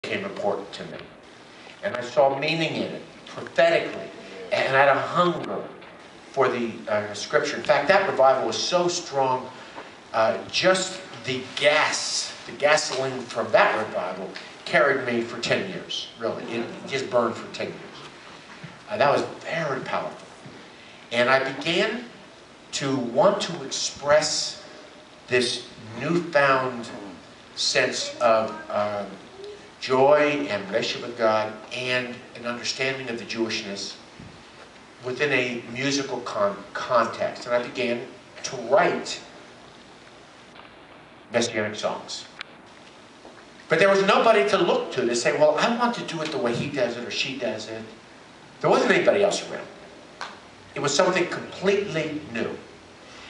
became important to me. And I saw meaning in it, prophetically. And I had a hunger for the scripture. In fact, that revival was so strong, just the gasoline from that revival carried me for 10 years, really. It just burned for 10 years. That was very powerful. And I began to want to express this newfound sense of joy and relationship with God and an understanding of the Jewishness within a musical context. And I began to write Messianic songs. But there was nobody to look to say, well, I want to do it the way he does it or she does it. There wasn't anybody else around. It was something completely new.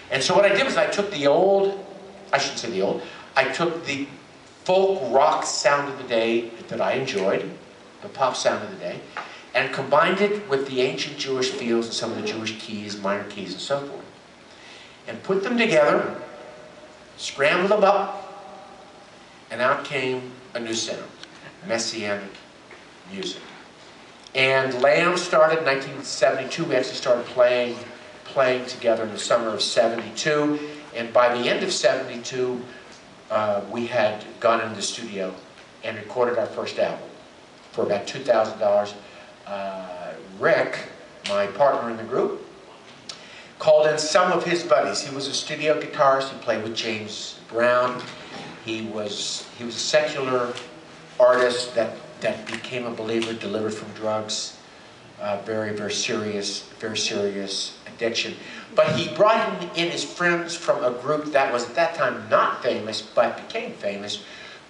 And so what I did was I took the old, I shouldn't say the old, I took the folk rock sound of the day that I enjoyed, the pop sound of the day, and combined it with the ancient Jewish feels and some of the Jewish keys, minor keys, and so forth. And put them together, scrambled them up, and out came a new sound, Messianic music. And Lamb started in 1972. We actually started playing together in the summer of 72. And by the end of 72, we had gone into the studio and recorded our first album for about $2,000. Rick, my partner in the group, called in some of his buddies. He was a studio guitarist. He played with James Brown. He was a secular artist that became a believer, delivered from drugs, very serious addiction. But he brought in his friends from a group that was at that time not famous, but became famous,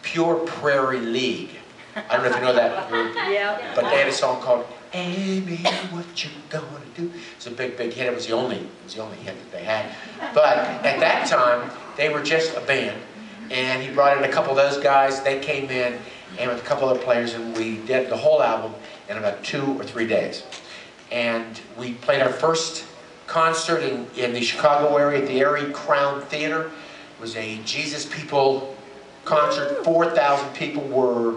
Pure Prairie League. I don't know if you know that group, yeah. But they had a song called "Amy, What You Gonna Do?" It's a big hit. It was the only hit that they had. But at that time, they were just a band, and he brought in a couple of those guys. They came in, and with a couple other players, and we did the whole album in about 2 or 3 days. And we played our first concert in the Chicago area at the Erie Crown Theater. It was a Jesus People concert. 4,000 people were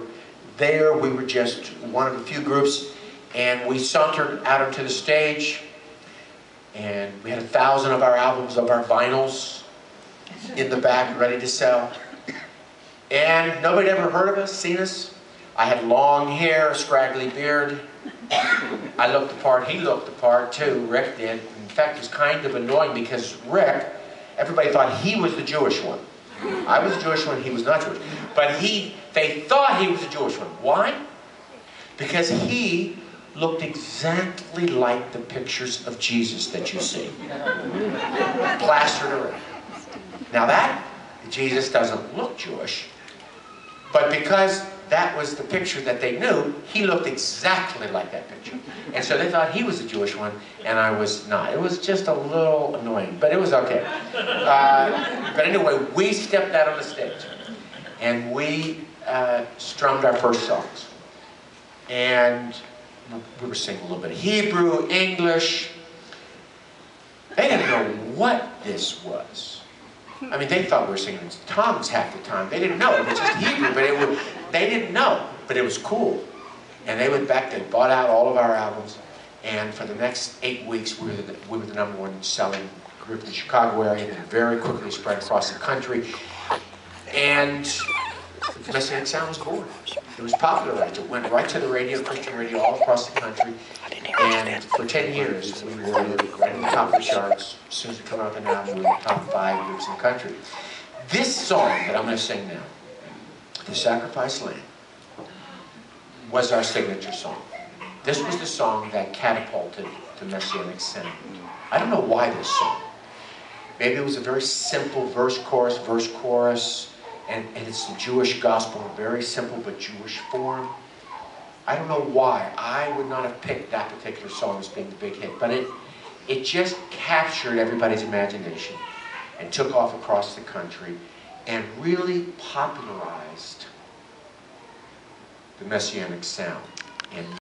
there. We were just one of a few groups. And we sauntered out onto the stage. And we had 1,000 of our albums, of our vinyls, in the back, ready to sell. And nobody had ever heard of us, seen us. I had long hair, a scraggly beard. I looked the part, he looked the part too, Rick did. In fact, it was kind of annoying because Rick, everybody thought he was the Jewish one. I was the Jewish one, he was not Jewish. But they thought he was the Jewish one. Why? Because he looked exactly like the pictures of Jesus that you see. Plastered around. Now that Jesus doesn't look Jewish, but because that was the picture that they knew, he looked exactly like that picture. And so they thought he was the Jewish one, and I was not. It was just a little annoying, but it was okay. But anyway, we stepped out on the stage, and we strummed our first songs. And we were singing a little bit of Hebrew, English. They didn't know what this was. I mean, they thought we were singing in tongues half the time. They didn't know. It was just Hebrew, but they didn't know. But it was cool. And they went back, they bought out all of our albums, and for the next 8 weeks, we were the #1 selling group in the Chicago area, and very quickly spread across the country. And the Messianic sound was born. It was popularized. It went right to the radio, Christian radio, all across the country. And for 10 years, we were right in the top of the charts. As soon as we come out with an album, we were the top 5 groups in the country. This song that I'm going to sing now, "The Sacrificed Lamb," was our signature song. This was the song that catapulted the Messianic sound. I don't know why this song. Maybe it was a very simple verse, chorus, and it's the Jewish gospel, a very simple but Jewish form. I don't know why. I would not have picked that particular song as being the big hit, but it just captured everybody's imagination and took off across the country and really popularized the Messianic sound. And